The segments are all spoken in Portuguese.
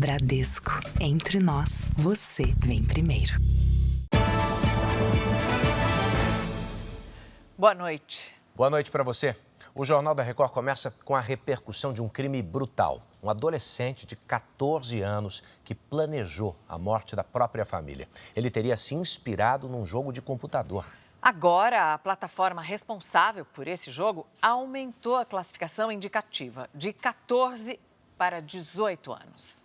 Bradesco. Entre nós, você vem primeiro. Boa noite. Boa noite para você. O Jornal da Record começa com a repercussão de um crime brutal. Um adolescente de 14 anos que planejou a morte da própria família. Ele teria se inspirado num jogo de computador. Agora, a plataforma responsável por esse jogo aumentou a classificação indicativa de 14 para 18 anos.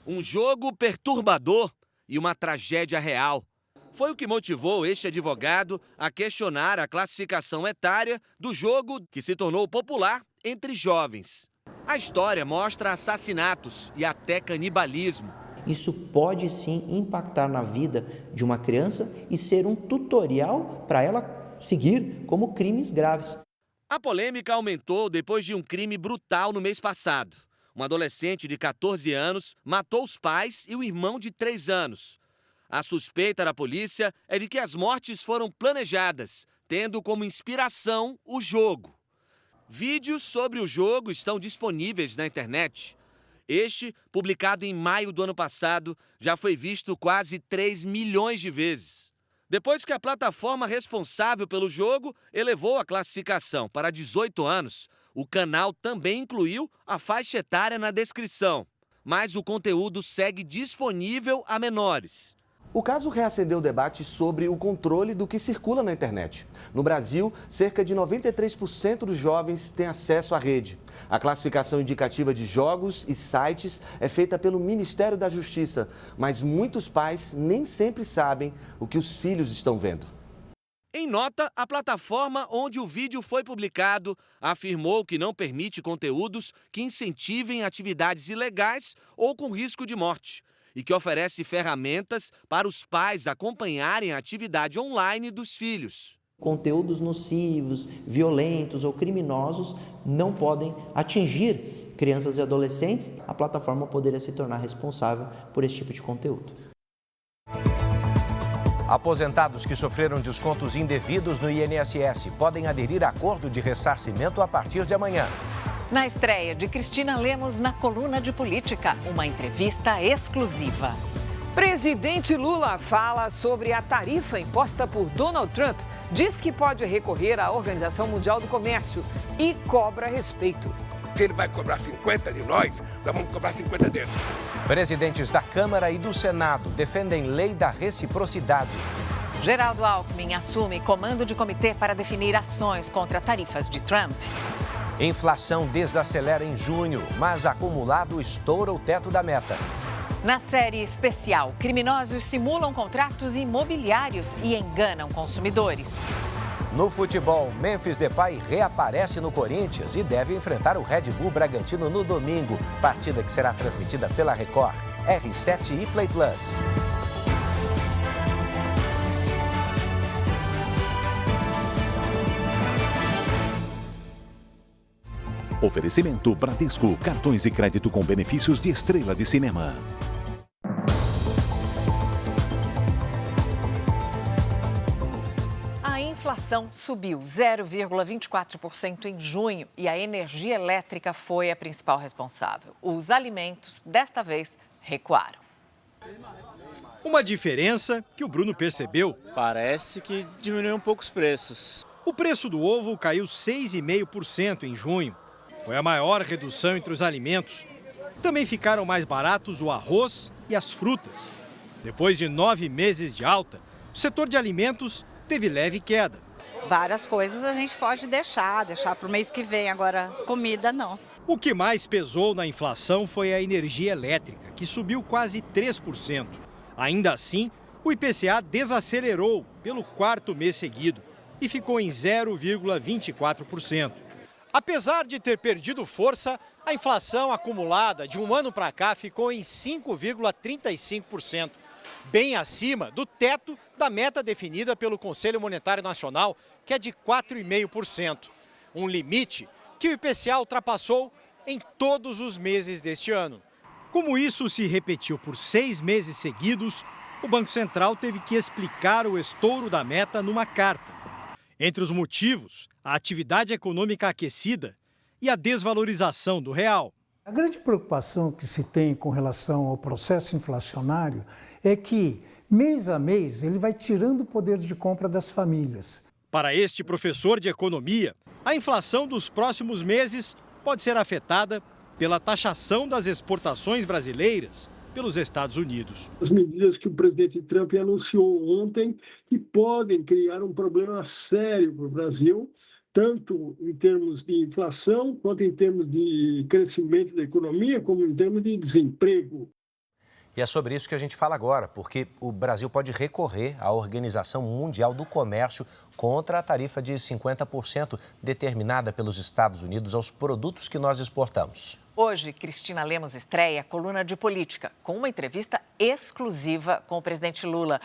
Um jogo perturbador e uma tragédia real. Foi o que motivou este advogado a questionar a classificação etária do jogo que se tornou popular entre jovens. A história mostra assassinatos e até canibalismo. Isso pode sim impactar na vida de uma criança e ser um tutorial para ela seguir como crimes graves. A polêmica aumentou depois de um crime brutal no mês passado. Um adolescente de 14 anos matou os pais e o irmão de 3 anos. A suspeita da polícia é de que as mortes foram planejadas, tendo como inspiração o jogo. Vídeos sobre o jogo estão disponíveis na internet. Este, publicado em maio do ano passado, já foi visto quase 3 milhões de vezes. Depois que a plataforma responsável pelo jogo elevou a classificação para 18 anos, o canal também incluiu a faixa etária na descrição. Mas o conteúdo segue disponível a menores. O caso reacendeu o debate sobre o controle do que circula na internet. No Brasil, cerca de 93% dos jovens têm acesso à rede. A classificação indicativa de jogos e sites é feita pelo Ministério da Justiça, mas muitos pais nem sempre sabem o que os filhos estão vendo. Em nota, a plataforma onde o vídeo foi publicado afirmou que não permite conteúdos que incentivem atividades ilegais ou com risco de morte, e que oferece ferramentas para os pais acompanharem a atividade online dos filhos. Conteúdos nocivos, violentos ou criminosos não podem atingir crianças e adolescentes. A plataforma poderia se tornar responsável por esse tipo de conteúdo. Aposentados que sofreram descontos indevidos no INSS podem aderir a acordo de ressarcimento a partir de amanhã. Na estreia de Cristina Lemos na Coluna de Política, uma entrevista exclusiva. Presidente Lula fala sobre a tarifa imposta por Donald Trump, diz que pode recorrer à Organização Mundial do Comércio e cobra respeito. Se ele vai cobrar 50 de nós vamos cobrar 50 dele. Presidentes da Câmara e do Senado defendem lei da reciprocidade. Geraldo Alckmin assume comando de comitê para definir ações contra tarifas de Trump. Inflação desacelera em junho, mas acumulado estoura o teto da meta. Na série especial, criminosos simulam contratos imobiliários e enganam consumidores. No futebol, Memphis Depay reaparece no Corinthians e deve enfrentar o Red Bull Bragantino no domingo, partida que será transmitida pela Record, R7 e Play Plus. Oferecimento Bradesco, cartões de crédito com benefícios de estrela de cinema. A inflação subiu 0,24% em junho e a energia elétrica foi a principal responsável. Os alimentos, desta vez, recuaram. Uma diferença que o Bruno percebeu. Parece que diminuiu um pouco os preços. O preço do ovo caiu 6,5% em junho. Foi a maior redução entre os alimentos. Também ficaram mais baratos o arroz e as frutas. Depois de 9 meses de alta, o setor de alimentos teve leve queda. Várias coisas a gente pode deixar para o mês que vem, agora comida não. O que mais pesou na inflação foi a energia elétrica, que subiu quase 3%. Ainda assim, o IPCA desacelerou pelo 4º mês seguido e ficou em 0,24%. Apesar de ter perdido força, a inflação acumulada de um ano para cá ficou em 5,35%, bem acima do teto da meta definida pelo Conselho Monetário Nacional, que é de 4,5%. Um limite que o IPCA ultrapassou em todos os meses deste ano. Como isso se repetiu por 6 meses seguidos, o Banco Central teve que explicar o estouro da meta numa carta. Entre os motivos, a atividade econômica aquecida e a desvalorização do real. A grande preocupação que se tem com relação ao processo inflacionário é que, mês a mês, ele vai tirando o poder de compra das famílias. Para este professor de economia, a inflação dos próximos meses pode ser afetada pela taxação das exportações brasileiras pelos Estados Unidos. As medidas que o presidente Trump anunciou ontem que podem criar um problema sério para o Brasil, tanto em termos de inflação, quanto em termos de crescimento da economia, como em termos de desemprego. E é sobre isso que a gente fala agora, porque o Brasil pode recorrer à Organização Mundial do Comércio contra a tarifa de 50% determinada pelos Estados Unidos aos produtos que nós exportamos. Hoje, Cristina Lemos estreia a coluna de política, com uma entrevista exclusiva com o presidente Lula.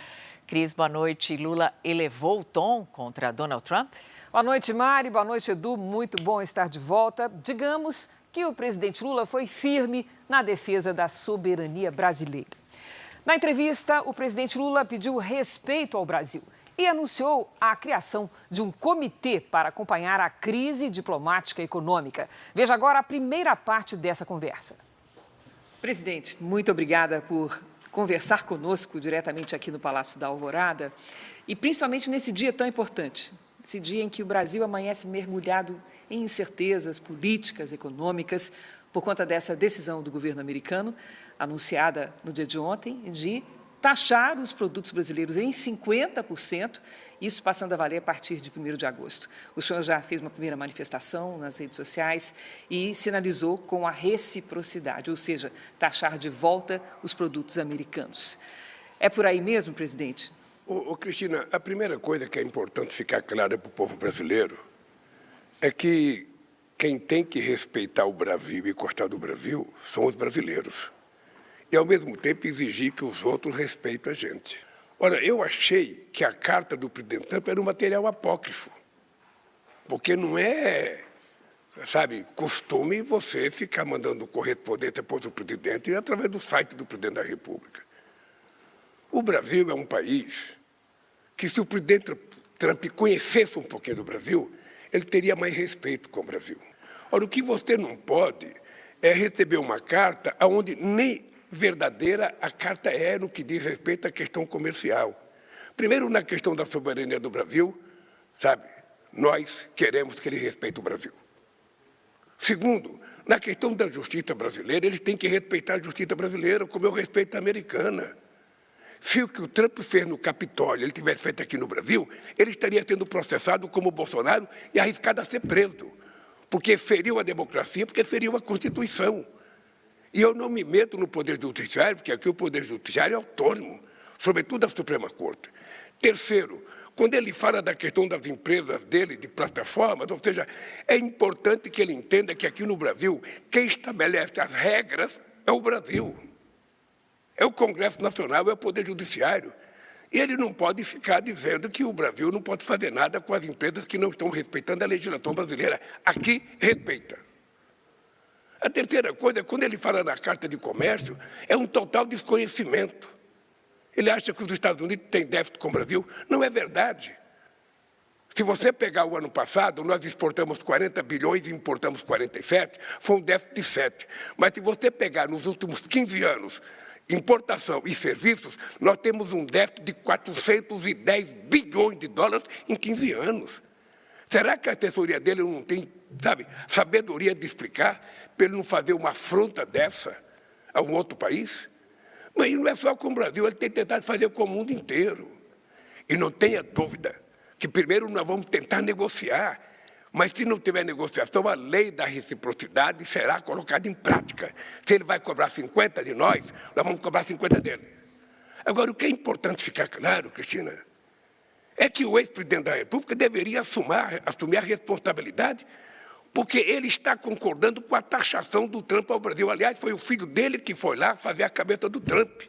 Cris, boa noite. Lula elevou o tom contra Donald Trump? Boa noite, Mari. Boa noite, Edu. Muito bom estar de volta. Digamos que o presidente Lula foi firme na defesa da soberania brasileira. Na entrevista, o presidente Lula pediu respeito ao Brasil e anunciou a criação de um comitê para acompanhar a crise diplomática e econômica. Veja agora a primeira parte dessa conversa. Presidente, muito obrigada por conversar conosco diretamente aqui no Palácio da Alvorada e principalmente nesse dia tão importante. Esse dia em que o Brasil amanhece mergulhado em incertezas políticas, econômicas, por conta dessa decisão do governo americano, anunciada no dia de ontem, de taxar os produtos brasileiros em 50%, isso passando a valer a partir de 1º de agosto. O senhor já fez uma primeira manifestação nas redes sociais e sinalizou com a reciprocidade, ou seja, taxar de volta os produtos americanos. É por aí mesmo, presidente? Cristina, a primeira coisa que é importante ficar clara para o povo brasileiro é que quem tem que respeitar o Brasil e gostar do Brasil são os brasileiros. E, ao mesmo tempo, exigir que os outros respeitem a gente. Ora, eu achei que a carta do presidente Trump era um material apócrifo, porque não é, sabe, costume você ficar mandando correspondência depois do presidente através do site do presidente da República. O Brasil é um país que, se o presidente Trump conhecesse um pouquinho do Brasil, ele teria mais respeito com o Brasil. Ora, o que você não pode é receber uma carta onde nem verdadeira a carta é no que diz respeito à questão comercial. Primeiro, na questão da soberania do Brasil, sabe, nós queremos que ele respeite o Brasil. Segundo, na questão da justiça brasileira, eles têm que respeitar a justiça brasileira, como eu respeito a americana. Se o que o Trump fez no Capitólio ele tivesse feito aqui no Brasil, ele estaria sendo processado como o Bolsonaro e arriscado a ser preso, porque feriu a democracia, porque feriu a Constituição. E eu não me meto no Poder Judiciário, porque aqui o Poder Judiciário é autônomo, sobretudo a Suprema Corte. Terceiro, quando ele fala da questão das empresas dele, de plataformas, ou seja, é importante que ele entenda que aqui no Brasil, quem estabelece as regras é o Brasil. É o Congresso Nacional, é o Poder Judiciário. E ele não pode ficar dizendo que o Brasil não pode fazer nada com as empresas que não estão respeitando a legislação brasileira. Aqui, respeita. A terceira coisa, quando ele fala na Carta de Comércio, é um total desconhecimento. Ele acha que os Estados Unidos têm déficit com o Brasil. Não é verdade. Se você pegar o ano passado, nós exportamos 40 bilhões e importamos 47, foi um déficit de 7. Mas se você pegar nos últimos 15 anos, importação e serviços, nós temos um déficit de 410 bilhões de dólares em 15 anos. Será que a assessoria dele não tem, sabe, sabedoria de explicar para ele não fazer uma afronta dessa a um outro país? Mas não é só com o Brasil, ele tem tentado fazer com o mundo inteiro. E não tenha dúvida que primeiro nós vamos tentar negociar, mas se não tiver negociação, a lei da reciprocidade será colocada em prática. Se ele vai cobrar 50 de nós vamos cobrar 50 dele. Agora, o que é importante ficar claro, Cristina, é que o ex-presidente da República deveria assumir a responsabilidade, porque ele está concordando com a taxação do Trump ao Brasil. Aliás, foi o filho dele que foi lá fazer a cabeça do Trump,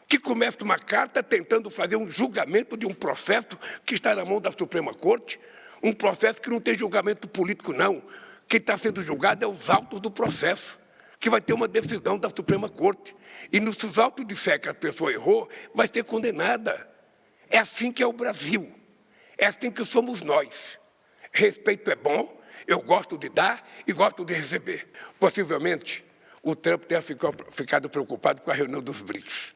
que começa uma carta tentando fazer um julgamento de um processo que está na mão da Suprema Corte, um processo que não tem julgamento político, não. Quem está sendo julgado é os autos do processo, que vai ter uma decisão da Suprema Corte. E se os autos disser que a pessoa errou, vai ser condenada. É assim que é o Brasil. É assim que somos nós. Respeito é bom, Eu gosto de dar e gosto de receber. Possivelmente, o Trump tenha ficado preocupado com a reunião dos BRICS.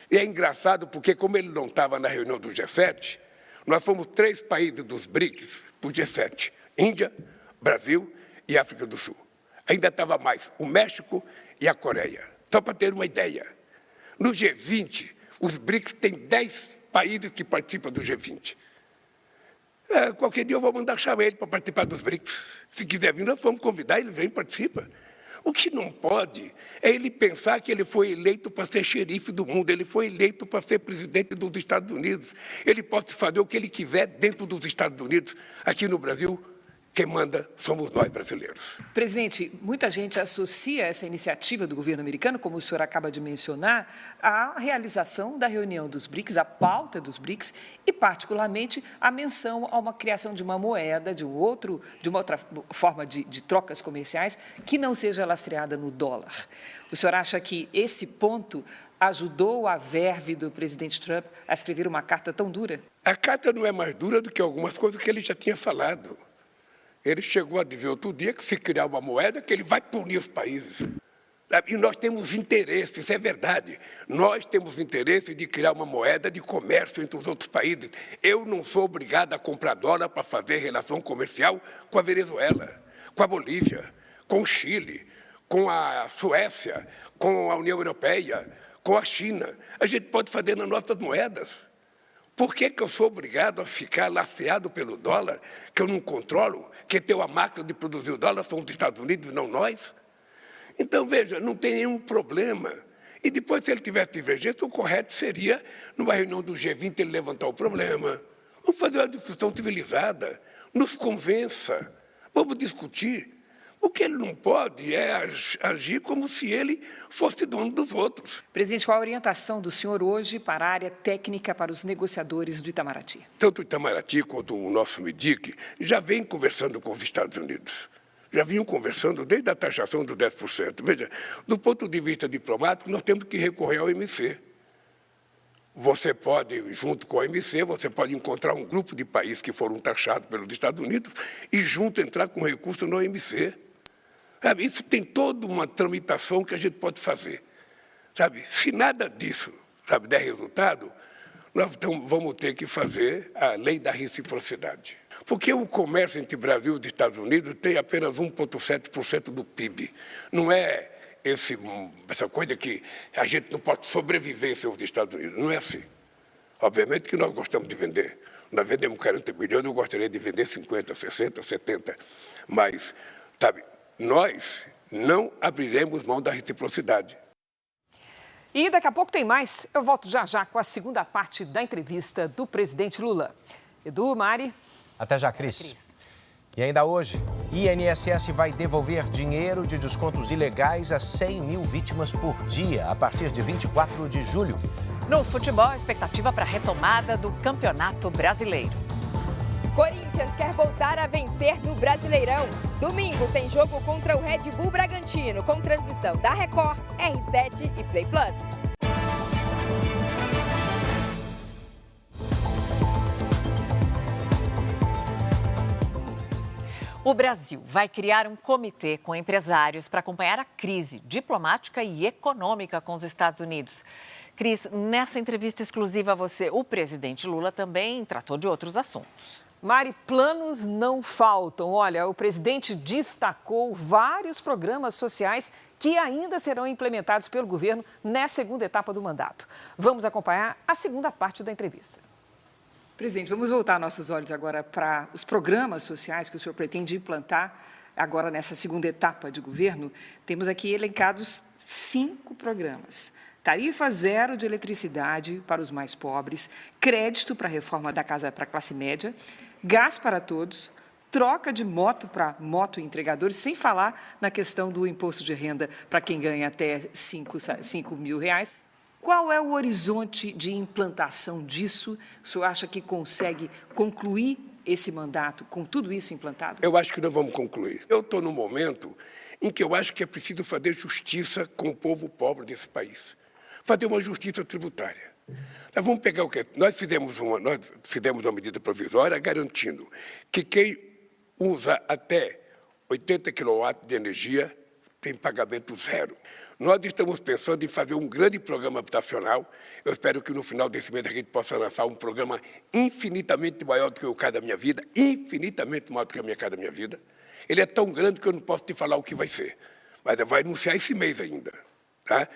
E é engraçado porque, como ele não estava na reunião do G7, nós fomos 3 países dos BRICS para o G7. Índia, Brasil e África do Sul. Ainda estava mais o México e a Coreia. Só para ter uma ideia. No G20, os BRICS têm 10 países que participam do G20. Qualquer dia eu vou mandar chamar ele para participar dos BRICS. Se quiser vir, nós vamos convidar, ele vem e participa. O que não pode é ele pensar que ele foi eleito para ser xerife do mundo, ele foi eleito para ser presidente dos Estados Unidos. Ele pode fazer o que ele quiser dentro dos Estados Unidos. Aqui no Brasil, quem manda somos nós brasileiros. Presidente, muita gente associa essa iniciativa do governo americano, como o senhor acaba de mencionar, à realização da reunião dos BRICS, à pauta dos BRICS e, particularmente, a menção a uma criação de uma moeda, de uma outra forma de trocas comerciais que não seja lastreada no dólar. O senhor acha que esse ponto ajudou a verve do presidente Trump a escrever uma carta tão dura? A carta não é mais dura do que algumas coisas que ele já tinha falado. Ele chegou a dizer outro dia que se criar uma moeda, que ele vai punir os países. E nós temos interesse, isso é verdade. Nós temos interesse de criar uma moeda de comércio entre os outros países. Eu não sou obrigado a comprar dólar para fazer relação comercial com a Venezuela, com a Bolívia, com o Chile, com a Suécia, com a União Europeia, com a China. A gente pode fazer nas nossas moedas. Por que eu sou obrigado a ficar laceado pelo dólar, que eu não controlo, que tem a máquina de produzir o dólar são os Estados Unidos e não nós? Então, veja, não tem nenhum problema. E depois, se ele tivesse divergência, o correto seria, numa reunião do G20, ele levantar o problema. Vamos fazer uma discussão civilizada, nos convença, vamos discutir. O que ele não pode é agir como se ele fosse dono dos outros. Presidente, qual a orientação do senhor hoje para a área técnica para os negociadores do Itamaraty? Tanto o Itamaraty quanto o nosso MIDIC já vem conversando com os Estados Unidos. Já vinham conversando desde a taxação dos 10%. Veja, do ponto de vista diplomático, nós temos que recorrer ao OMC. Você pode, junto com a OMC, você pode encontrar um grupo de países que foram taxados pelos Estados Unidos e junto entrar com recurso no OMC. Sabe, isso tem toda uma tramitação que a gente pode fazer. Sabe, se nada disso, sabe, der resultado, nós vamos ter que fazer a lei da reciprocidade. Porque o comércio entre Brasil e Estados Unidos tem apenas 1,7% do PIB. Não é essa coisa que a gente não pode sobreviver sem os Estados Unidos. Não é assim. Obviamente que nós gostamos de vender. Nós vendemos 40 bilhões, eu gostaria de vender 50, 60, 70. Mas, sabe, nós não abriremos mão da reciprocidade. E daqui a pouco tem mais. Eu volto já com a segunda parte da entrevista do presidente Lula. Edu, Mari. Até já, Cris. E ainda hoje, INSS vai devolver dinheiro de descontos ilegais a 100 mil vítimas por dia, a partir de 24 de julho. No futebol, a expectativa para a retomada do Campeonato Brasileiro. Corinthians quer voltar a vencer no Brasileirão. Domingo tem jogo contra o Red Bull Bragantino, com transmissão da Record, R7 e Play Plus. O Brasil vai criar um comitê com empresários para acompanhar a crise diplomática e econômica com os Estados Unidos. Cris, nessa entrevista exclusiva a você, o presidente Lula também tratou de outros assuntos. Mari, planos não faltam. Olha, o presidente destacou vários programas sociais que ainda serão implementados pelo governo nessa segunda etapa do mandato. Vamos acompanhar a segunda parte da entrevista. Presidente, vamos voltar nossos olhos agora para os programas sociais que o senhor pretende implantar agora nessa segunda etapa de governo. Temos aqui elencados 5 programas. Tarifa zero de eletricidade para os mais pobres, crédito para a reforma da casa para a classe média, gás para todos, troca de moto para moto entregadores, sem falar na questão do imposto de renda para quem ganha até 5 mil reais. Qual é o horizonte de implantação disso? O senhor acha que consegue concluir esse mandato com tudo isso implantado? Eu acho que nós vamos concluir. Eu estou num momento em que eu acho que é preciso fazer justiça com o povo pobre desse país. Fazer uma justiça tributária. Nós vamos pegar o quê? Nós fizemos uma medida provisória garantindo que usa até 80 kW de energia, tem pagamento zero. Nós estamos pensando em fazer um grande programa habitacional. Eu espero que no final desse mês a gente possa lançar um programa infinitamente maior do que o Casa da Minha Vida, infinitamente maior do que a Minha Casa da Minha Vida. Ele é tão grande que eu não posso te falar o que vai ser, mas vai anunciar esse mês ainda. Tá?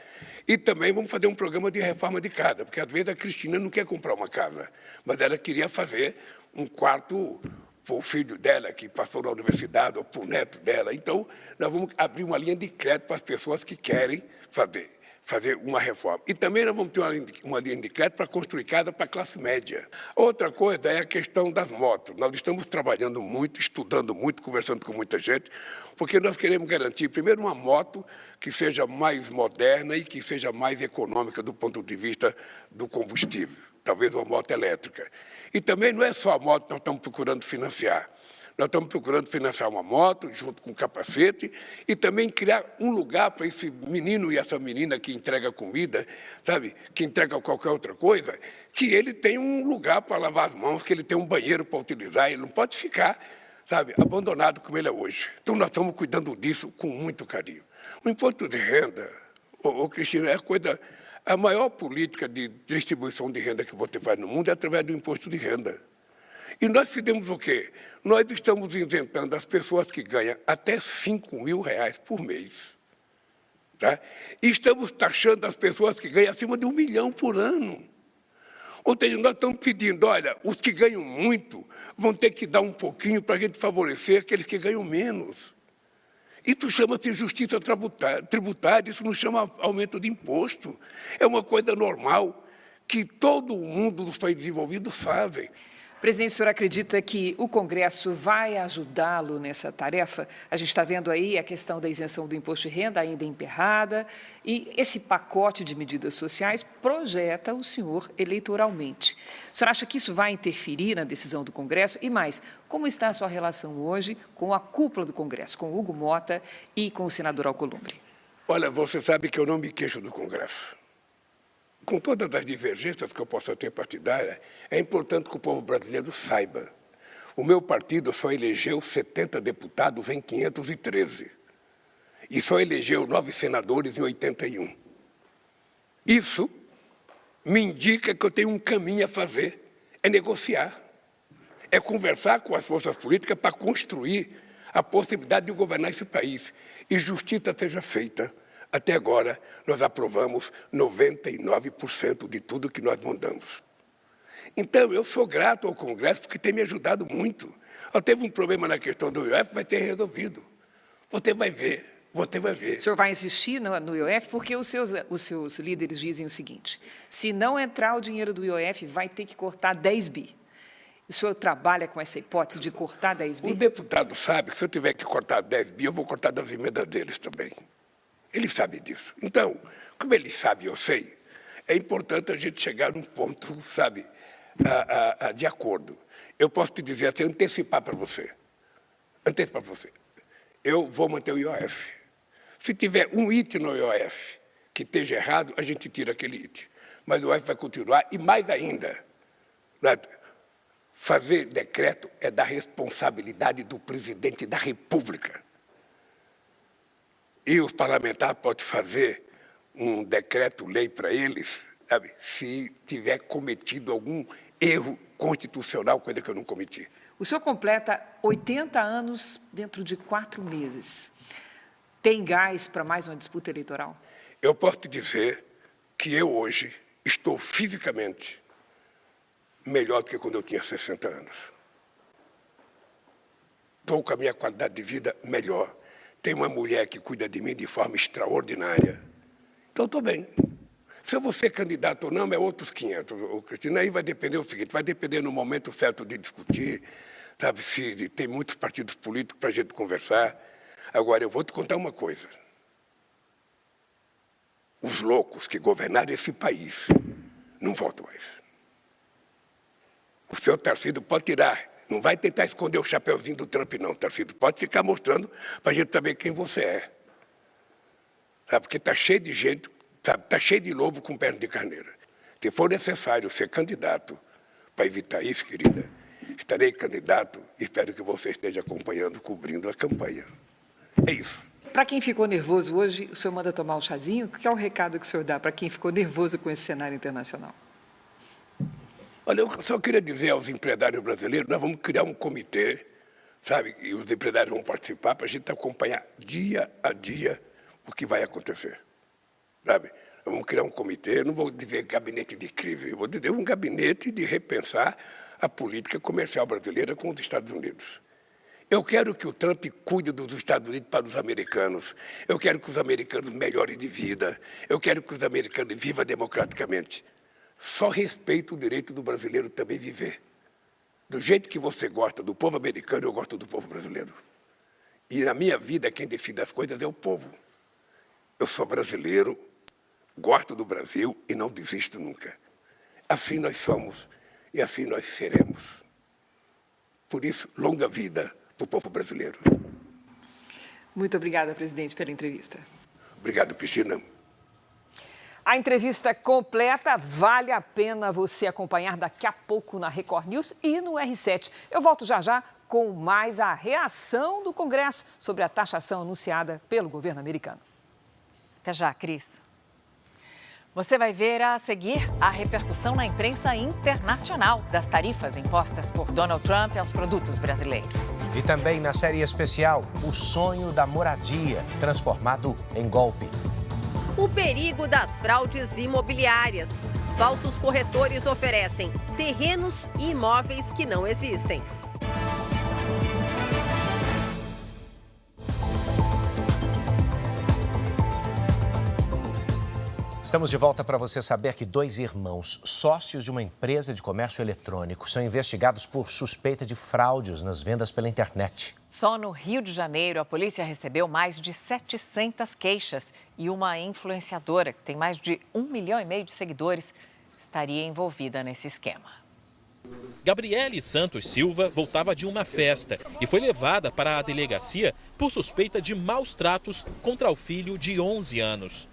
E também vamos fazer um programa de reforma de casa, porque às vezes a Cristina não quer comprar uma casa, mas ela queria fazer um quarto para o filho dela, que passou na universidade, ou para o neto dela. Então, nós vamos abrir uma linha de crédito para as pessoas que querem fazer uma reforma. E também nós vamos ter uma linha de crédito para construir casa para a classe média. Outra coisa é a questão das motos. Nós estamos trabalhando muito, estudando muito, conversando com muita gente, porque nós queremos garantir, primeiro, uma moto que seja mais moderna e que seja mais econômica do ponto de vista do combustível, talvez uma moto elétrica. E também não é só a moto que nós estamos procurando financiar. Nós estamos procurando financiar uma moto, junto com capacete, e também criar um lugar para esse menino e essa menina que entrega comida, sabe, que entrega qualquer outra coisa, que ele tenha um lugar para lavar as mãos, que ele tenha um banheiro para utilizar, ele não pode ficar, sabe, abandonado como ele é hoje. Então, nós estamos cuidando disso com muito carinho. O imposto de renda, Cristina, é a maior política de distribuição de renda que você faz no mundo é através do imposto de renda. E nós fizemos o quê? Nós estamos isentando as pessoas que ganham até R$5.000 por mês. Tá? E estamos taxando as pessoas que ganham acima de R$1 milhão por ano. Ou seja, nós estamos pedindo, olha, os que ganham muito vão ter que dar um pouquinho para a gente favorecer aqueles que ganham menos. Isso chama-se justiça tributária, isso não chama aumento de imposto. É uma coisa normal que todo mundo dos países desenvolvidos fazem. Presidente, o senhor acredita que o Congresso vai ajudá-lo nessa tarefa? A gente está vendo aí a questão da isenção do imposto de renda ainda emperrada e esse pacote de medidas sociais projeta o senhor eleitoralmente. O senhor acha que isso vai interferir na decisão do Congresso? E mais, como está a sua relação hoje com a cúpula do Congresso, com Hugo Mota e com o senador Alcolumbre? Olha, você sabe que eu não me queixo do Congresso. Com todas as divergências que eu possa ter partidária, é importante que o povo brasileiro saiba. O meu partido só elegeu 70 deputados em 513. E só elegeu 9 senadores em 81. Isso me indica que eu tenho um caminho a fazer. É negociar. É conversar com as forças políticas para construir a possibilidade de governar esse país. E justiça seja feita. Até agora, nós aprovamos 99% de tudo que nós mandamos. Então, eu sou grato ao Congresso porque tem me ajudado muito. Teve um problema na questão do IOF, vai ser resolvido. Você vai ver, você vai ver. O senhor vai insistir no IOF porque os seus líderes dizem o seguinte, se não entrar o dinheiro do IOF, vai ter que cortar 10 bi. O senhor trabalha com essa hipótese de cortar 10 bi? O deputado sabe que se eu tiver que cortar 10 bi, eu vou cortar das emendas deles também. Ele sabe disso. Então, como ele sabe, eu sei, é importante a gente chegar num ponto, sabe, de acordo. Eu posso te dizer assim, antecipar para você. Eu vou manter o IOF. Se tiver um item no IOF que esteja errado, a gente tira aquele item. Mas o IOF vai continuar e mais ainda, fazer decreto é da responsabilidade do presidente da República. E os parlamentares podem fazer um decreto-lei para eles, sabe, se tiver cometido algum erro constitucional, coisa que eu não cometi. O senhor completa 80 anos dentro de 4 meses. Tem gás para mais uma disputa eleitoral? Eu posso te dizer que eu hoje estou fisicamente melhor do que quando eu tinha 60 anos. Estou com a minha qualidade de vida melhor. Tem uma mulher que cuida de mim de forma extraordinária. Então, estou bem. Se eu vou ser candidato ou não, é outros 500, Cristina. Aí vai depender o seguinte, vai depender no momento certo de discutir, sabe, se tem muitos partidos políticos para a gente conversar. Agora, eu vou te contar uma coisa. Os loucos que governaram esse país não voltam mais. O seu Tarcísio pode tirar. Não vai tentar esconder o chapeuzinho do Trump, não, Tarcísio. Pode ficar mostrando para a gente saber quem você é. Sabe? Porque está cheio de gente, está cheio de lobo com perna de carneira. Se for necessário ser candidato para evitar isso, querida, estarei candidato e espero que você esteja acompanhando, cobrindo a campanha. É isso. Para quem ficou nervoso hoje, o senhor manda tomar um chazinho? Qual é o recado que o senhor dá para quem ficou nervoso com esse cenário internacional? Olha, eu só queria dizer aos empresários brasileiros, nós vamos criar um comitê, sabe, e os empresários vão participar para a gente acompanhar dia a dia o que vai acontecer, sabe? Nós vamos criar um comitê, não vou dizer gabinete de crise, eu vou dizer um gabinete de repensar a política comercial brasileira com os Estados Unidos. Eu quero que o Trump cuide dos Estados Unidos para os americanos. Eu quero que os americanos melhorem de vida. Eu quero que os americanos vivam democraticamente. Só respeito o direito do brasileiro também viver. Do jeito que você gosta do povo americano, eu gosto do povo brasileiro. E na minha vida, quem decide as coisas é o povo. Eu sou brasileiro, gosto do Brasil e não desisto nunca. Assim nós somos e assim nós seremos. Por isso, longa vida para o povo brasileiro. Muito obrigada, presidente, pela entrevista. Obrigado, Cristina. A entrevista completa vale a pena você acompanhar daqui a pouco na Record News e no R7. Eu volto já com mais a reação do Congresso sobre a taxação anunciada pelo governo americano. Até já, Cris. Você vai ver a seguir a repercussão na imprensa internacional das tarifas impostas por Donald Trump aos produtos brasileiros. E também na série especial, o sonho da moradia transformado em golpe. O perigo das fraudes imobiliárias. Falsos corretores oferecem terrenos e imóveis que não existem. Estamos de volta para você saber que 2 irmãos, sócios de uma empresa de comércio eletrônico, são investigados por suspeita de fraudes nas vendas pela internet. Só no Rio de Janeiro, a polícia recebeu mais de 700 queixas e uma influenciadora, que tem mais de 1,5 milhão de seguidores, estaria envolvida nesse esquema. Gabriele Santos Silva voltava de uma festa e foi levada para a delegacia por suspeita de maus tratos contra o filho de 11 anos.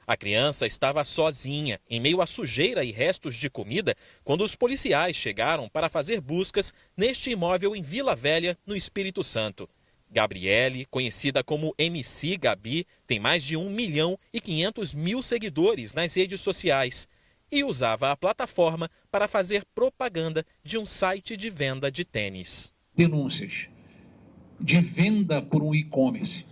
A criança estava sozinha, em meio à sujeira e restos de comida, quando os policiais chegaram para fazer buscas neste imóvel em Vila Velha, no Espírito Santo. Gabriele, conhecida como MC Gabi, tem mais de 1.500.000 seguidores nas redes sociais e usava a plataforma para fazer propaganda de um site de venda de tênis. Denúncias de venda por um e-commerce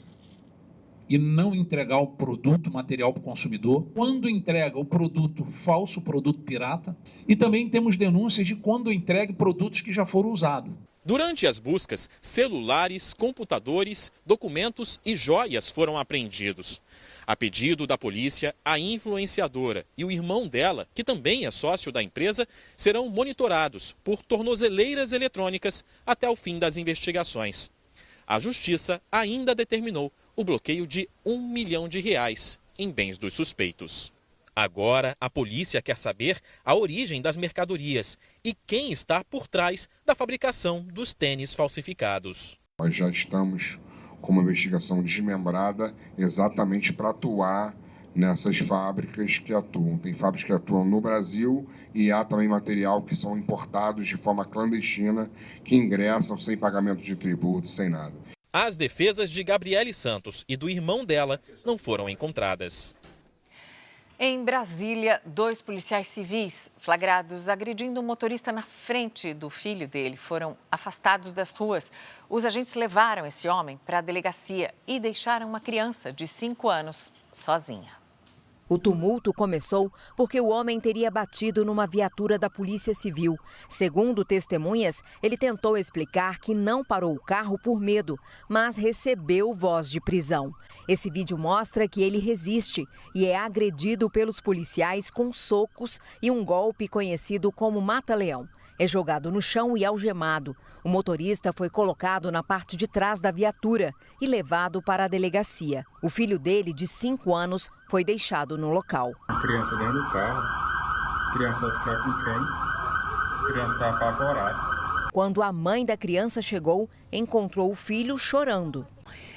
e não entregar o produto, material para o consumidor. Quando entrega o produto falso, produto pirata. E também temos denúncias de quando entrega produtos que já foram usados. Durante as buscas, celulares, computadores, documentos e joias foram apreendidos. A pedido da polícia, a influenciadora e o irmão dela, que também é sócio da empresa, serão monitorados por tornozeleiras eletrônicas até o fim das investigações. A justiça ainda determinou o bloqueio de R$1 milhão em bens dos suspeitos. Agora, a polícia quer saber a origem das mercadorias e quem está por trás da fabricação dos tênis falsificados. Nós já estamos com uma investigação desmembrada exatamente para atuar nessas fábricas que atuam. Tem fábricas que atuam no Brasil e há também material que são importados de forma clandestina, que ingressam sem pagamento de tributo, sem nada. As defesas de Gabriele Santos e do irmão dela não foram encontradas. Em Brasília, 2 policiais civis flagrados agredindo um motorista na frente do filho dele foram afastados das ruas. Os agentes levaram esse homem para a delegacia e deixaram uma criança de 5 anos sozinha. O tumulto começou porque o homem teria batido numa viatura da Polícia Civil. Segundo testemunhas, ele tentou explicar que não parou o carro por medo, mas recebeu voz de prisão. Esse vídeo mostra que ele resiste e é agredido pelos policiais com socos e um golpe conhecido como mata-leão. É jogado no chão e algemado. O motorista foi colocado na parte de trás da viatura e levado para a delegacia. O filho dele, de 5 anos, foi deixado no local. A criança dentro do carro, a criança vai ficar com quem? A criança está apavorada. Quando a mãe da criança chegou, encontrou o filho chorando.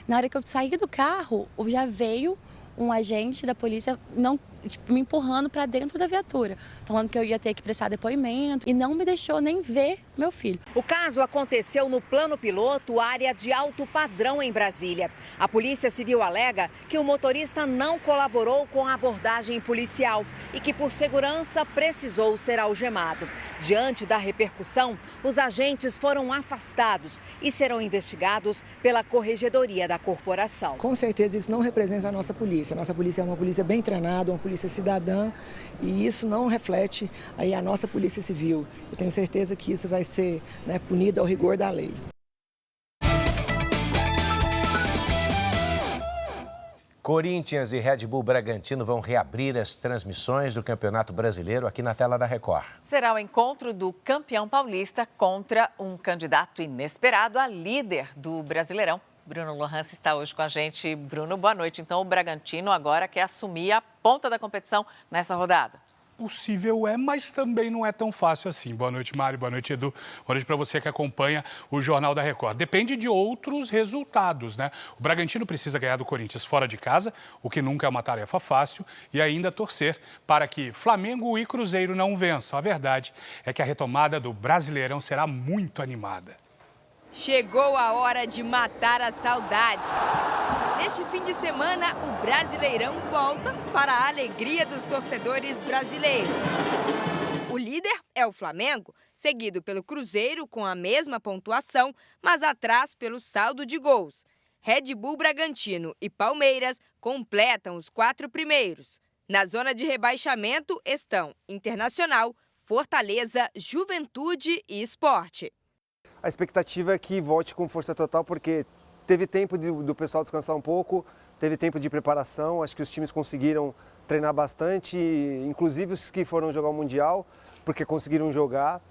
Na hora que eu saí do carro, já veio um agente da polícia, não me empurrando para dentro da viatura, falando que eu ia ter que prestar depoimento e não me deixou nem ver meu filho. O caso aconteceu no plano piloto, área de alto padrão em Brasília. A Polícia Civil alega que o motorista não colaborou com a abordagem policial e que, por segurança, precisou ser algemado. Diante da repercussão, os agentes foram afastados e serão investigados pela Corregedoria da Corporação. Com certeza isso não representa a nossa polícia. A nossa polícia é uma polícia bem treinada, uma polícia cidadã, e isso não reflete aí a nossa Polícia Civil. Eu tenho certeza que isso vai ser, punido ao rigor da lei. Corinthians e Red Bull Bragantino vão reabrir as transmissões do Campeonato Brasileiro aqui na tela da Record. Será o encontro do campeão paulista contra um candidato inesperado a líder do Brasileirão. Bruno Lohance está hoje com a gente. Bruno, boa noite. Então, o Bragantino agora quer assumir a ponta da competição nessa rodada. Possível é, mas também não é tão fácil assim. Boa noite, Mário. Boa noite, Edu. Boa noite para você que acompanha o Jornal da Record. Depende de outros resultados, né? O Bragantino precisa ganhar do Corinthians fora de casa, o que nunca é uma tarefa fácil, e ainda torcer para que Flamengo e Cruzeiro não vençam. A verdade é que a retomada do Brasileirão será muito animada. Chegou a hora de matar a saudade. Neste fim de semana, o Brasileirão volta para a alegria dos torcedores brasileiros. O líder é o Flamengo, seguido pelo Cruzeiro com a mesma pontuação, mas atrás pelo saldo de gols. Red Bull Bragantino e Palmeiras completam os 4 primeiros. Na zona de rebaixamento estão Internacional, Fortaleza, Juventude e Sport. A expectativa é que volte com força total, porque teve tempo do pessoal descansar um pouco, teve tempo de preparação, acho que os times conseguiram treinar bastante, inclusive os que foram jogar o Mundial, porque conseguiram jogar.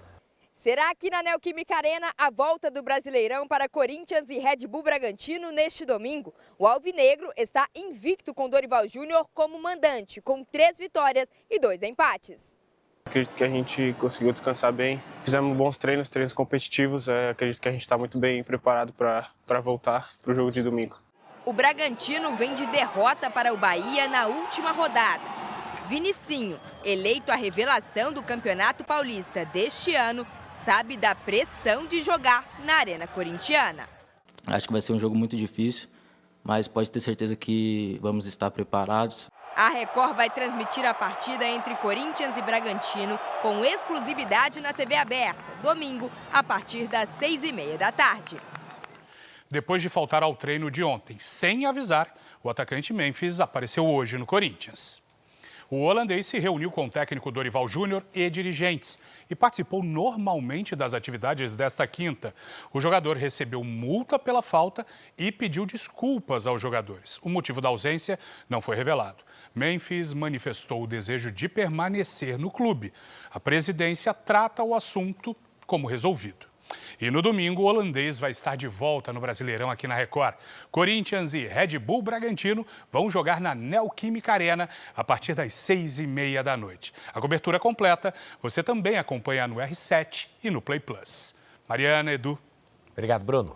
Será aqui na Neoquímica Arena a volta do Brasileirão para Corinthians e Red Bull Bragantino neste domingo. O Alvinegro está invicto com Dorival Júnior como mandante, com 3 vitórias e 2 empates. Acredito que a gente conseguiu descansar bem, fizemos bons treinos competitivos, acredito que a gente está muito bem preparado para voltar para o jogo de domingo. O Bragantino vem de derrota para o Bahia na última rodada. Vinicinho, eleito a revelação do Campeonato Paulista deste ano, sabe da pressão de jogar na Arena Corintiana. Acho que vai ser um jogo muito difícil, mas pode ter certeza que vamos estar preparados. A Record vai transmitir a partida entre Corinthians e Bragantino com exclusividade na TV aberta, domingo, a partir das 6h30 da tarde. Depois de faltar ao treino de ontem, sem avisar, o atacante Memphis apareceu hoje no Corinthians. O holandês se reuniu com o técnico Dorival Júnior e dirigentes e participou normalmente das atividades desta quinta. O jogador recebeu multa pela falta e pediu desculpas aos jogadores. O motivo da ausência não foi revelado. Memphis manifestou o desejo de permanecer no clube. A presidência trata o assunto como resolvido. E no domingo, o holandês vai estar de volta no Brasileirão aqui na Record. Corinthians e Red Bull Bragantino vão jogar na Neoquímica Arena a partir das 6h30 da noite. A cobertura completa você também acompanha no R7 e no Play Plus. Mariana, Edu. Obrigado, Bruno.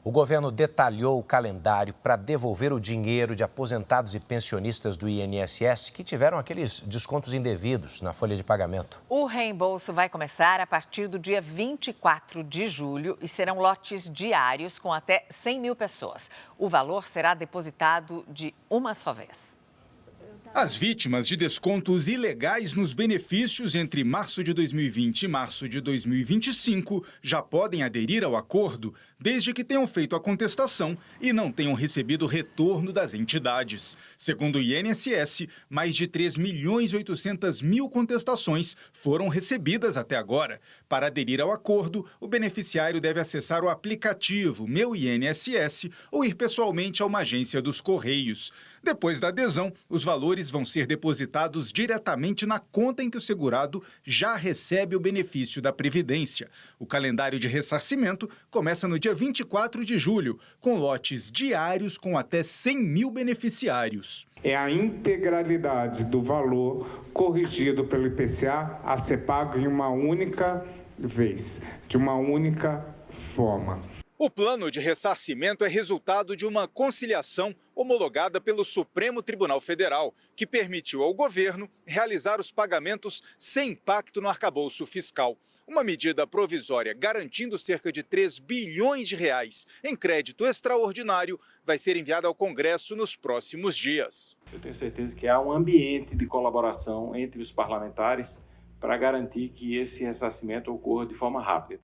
O governo detalhou o calendário para devolver o dinheiro de aposentados e pensionistas do INSS que tiveram aqueles descontos indevidos na folha de pagamento. O reembolso vai começar a partir do dia 24 de julho e serão lotes diários com até 100 mil pessoas. O valor será depositado de uma só vez. As vítimas de descontos ilegais nos benefícios entre março de 2020 e março de 2025 já podem aderir ao acordo, desde que tenham feito a contestação e não tenham recebido retorno das entidades. Segundo o INSS, mais de 3.800.000 contestações foram recebidas até agora. Para aderir ao acordo, o beneficiário deve acessar o aplicativo Meu INSS ou ir pessoalmente a uma agência dos Correios. Depois da adesão, os valores vão ser depositados diretamente na conta em que o segurado já recebe o benefício da Previdência. O calendário de ressarcimento começa no dia 24 de julho, com lotes diários com até 100 mil beneficiários. É a integralidade do valor corrigido pelo IPCA a ser pago em uma única vez, de uma única forma. O plano de ressarcimento é resultado de uma conciliação homologada pelo Supremo Tribunal Federal, que permitiu ao governo realizar os pagamentos sem impacto no arcabouço fiscal. Uma medida provisória garantindo cerca de 3 bilhões de reais em crédito extraordinário vai ser enviada ao Congresso nos próximos dias. Eu tenho certeza que há um ambiente de colaboração entre os parlamentares para garantir que esse ressarcimento ocorra de forma rápida.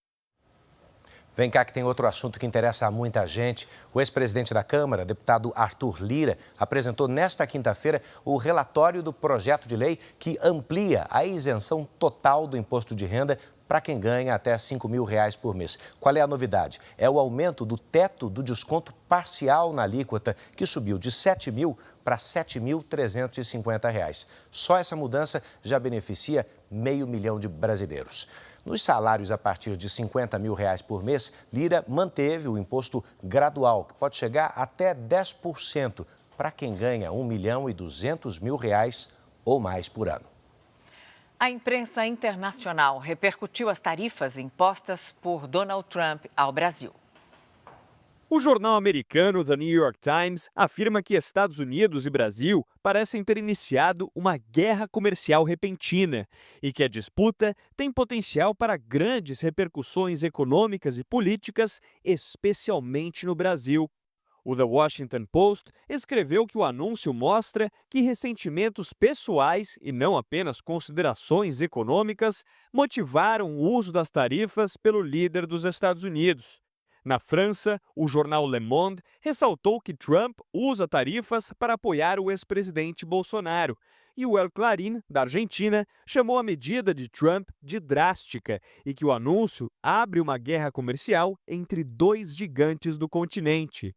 Vem cá que tem outro assunto que interessa a muita gente. O ex-presidente da Câmara, deputado Arthur Lira, apresentou nesta quinta-feira o relatório do projeto de lei que amplia a isenção total do imposto de renda para quem ganha até R$5 mil por mês. Qual é a novidade? É o aumento do teto do desconto parcial na alíquota, que subiu de R$7 mil para R$7.350. Só essa mudança já beneficia 500 mil de brasileiros. Nos salários a partir de R$50 mil por mês, Lira manteve o imposto gradual, que pode chegar até 10% para quem ganha R$1.200.000 ou mais por ano. A imprensa internacional repercutiu as tarifas impostas por Donald Trump ao Brasil. O jornal americano The New York Times afirma que Estados Unidos e Brasil parecem ter iniciado uma guerra comercial repentina e que a disputa tem potencial para grandes repercussões econômicas e políticas, especialmente no Brasil. O The Washington Post escreveu que o anúncio mostra que ressentimentos pessoais e não apenas considerações econômicas motivaram o uso das tarifas pelo líder dos Estados Unidos. Na França, o jornal Le Monde ressaltou que Trump usa tarifas para apoiar o ex-presidente Bolsonaro. E o El Clarín, da Argentina, chamou a medida de Trump de drástica e que o anúncio abre uma guerra comercial entre dois gigantes do continente.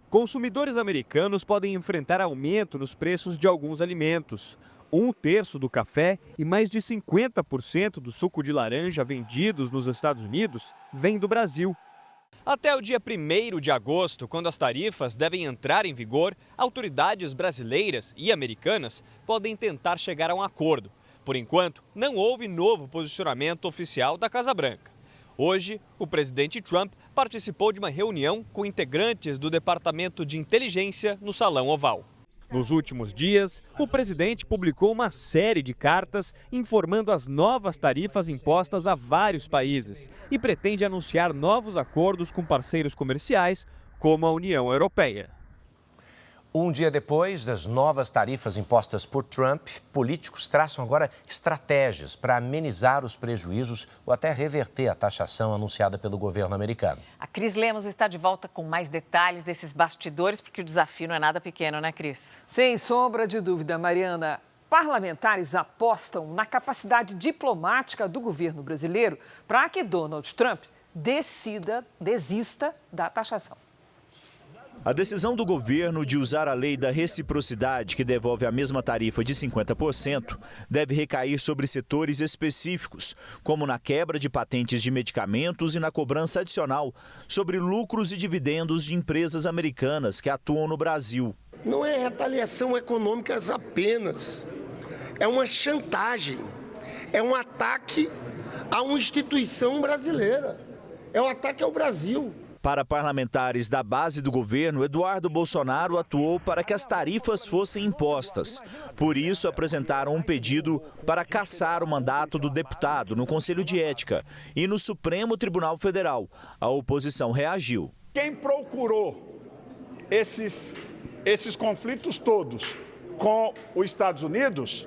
Consumidores americanos podem enfrentar aumento nos preços de alguns alimentos. 1/3 do café e mais de 50% do suco de laranja vendidos nos Estados Unidos vem do Brasil. Até o dia 1º de agosto, quando as tarifas devem entrar em vigor, autoridades brasileiras e americanas podem tentar chegar a um acordo. Por enquanto, não houve novo posicionamento oficial da Casa Branca. Hoje, o presidente Trump participou de uma reunião com integrantes do Departamento de Inteligência no Salão Oval. Nos últimos dias, o presidente publicou uma série de cartas informando as novas tarifas impostas a vários países e pretende anunciar novos acordos com parceiros comerciais, como a União Europeia. Um dia depois das novas tarifas impostas por Trump, políticos traçam agora estratégias para amenizar os prejuízos ou até reverter a taxação anunciada pelo governo americano. A Cris Lemos está de volta com mais detalhes desses bastidores, porque o desafio não é nada pequeno, né, Cris? Sem sombra de dúvida, Mariana. Parlamentares apostam na capacidade diplomática do governo brasileiro para que Donald Trump desista da taxação. A decisão do governo de usar a lei da reciprocidade, que devolve a mesma tarifa de 50%, deve recair sobre setores específicos, como na quebra de patentes de medicamentos e na cobrança adicional sobre lucros e dividendos de empresas americanas que atuam no Brasil. Não é retaliação econômica apenas, é uma chantagem, é um ataque a uma instituição brasileira, é um ataque ao Brasil. Para parlamentares da base do governo, Eduardo Bolsonaro atuou para que as tarifas fossem impostas. Por isso, apresentaram um pedido para cassar o mandato do deputado no Conselho de Ética e no Supremo Tribunal Federal. A oposição reagiu. Quem procurou esses conflitos todos com os Estados Unidos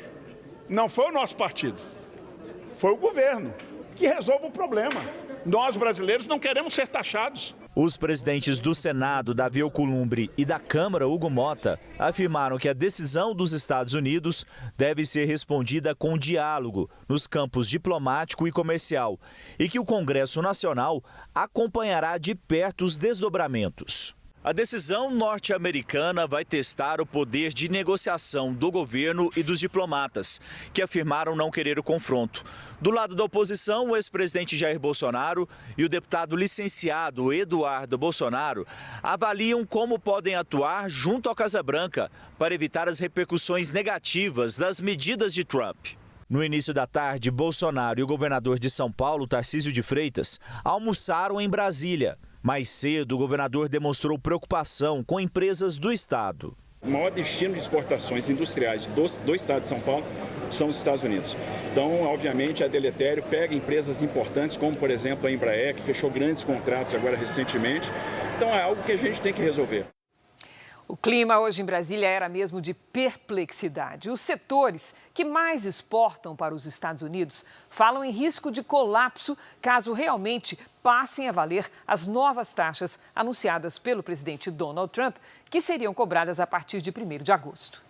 não foi o nosso partido, foi o governo que resolve o problema. Nós, brasileiros, não queremos ser taxados. Os presidentes do Senado, Davi Alcolumbre, e da Câmara, Hugo Mota, afirmaram que a decisão dos Estados Unidos deve ser respondida com diálogo nos campos diplomático e comercial e que o Congresso Nacional acompanhará de perto os desdobramentos. A decisão norte-americana vai testar o poder de negociação do governo e dos diplomatas, que afirmaram não querer o confronto. Do lado da oposição, o ex-presidente Jair Bolsonaro e o deputado licenciado Eduardo Bolsonaro avaliam como podem atuar junto à Casa Branca para evitar as repercussões negativas das medidas de Trump. No início da tarde, Bolsonaro e o governador de São Paulo, Tarcísio de Freitas, almoçaram em Brasília. Mais cedo, o governador demonstrou preocupação com empresas do estado. O maior destino de exportações industriais do estado de São Paulo são os Estados Unidos. Então, obviamente, é deletério, pega empresas importantes, como, por exemplo, a Embraer, que fechou grandes contratos agora recentemente. Então, é algo que a gente tem que resolver. O clima hoje em Brasília era mesmo de perplexidade. Os setores que mais exportam para os Estados Unidos falam em risco de colapso caso realmente passem a valer as novas taxas anunciadas pelo presidente Donald Trump, que seriam cobradas a partir de 1º de agosto.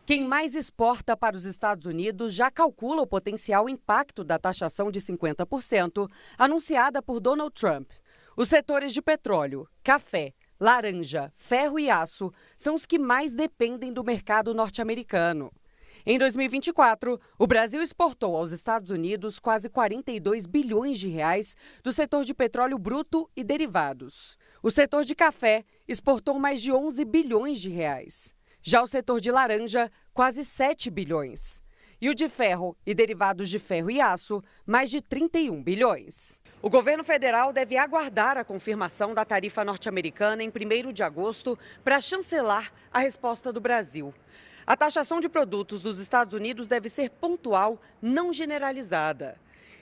Quem mais exporta para os Estados Unidos já calcula o potencial impacto da taxação de 50% anunciada por Donald Trump. Os setores de petróleo, café, laranja, ferro e aço são os que mais dependem do mercado norte-americano. Em 2024, o Brasil exportou aos Estados Unidos quase 42 bilhões de reais do setor de petróleo bruto e derivados. O setor de café exportou mais de 11 bilhões de reais. Já o setor de laranja, quase 7 bilhões. E o de ferro e derivados de ferro e aço, mais de 31 bilhões. O governo federal deve aguardar a confirmação da tarifa norte-americana em 1º de agosto para chancelar a resposta do Brasil. A taxação de produtos dos Estados Unidos deve ser pontual, não generalizada.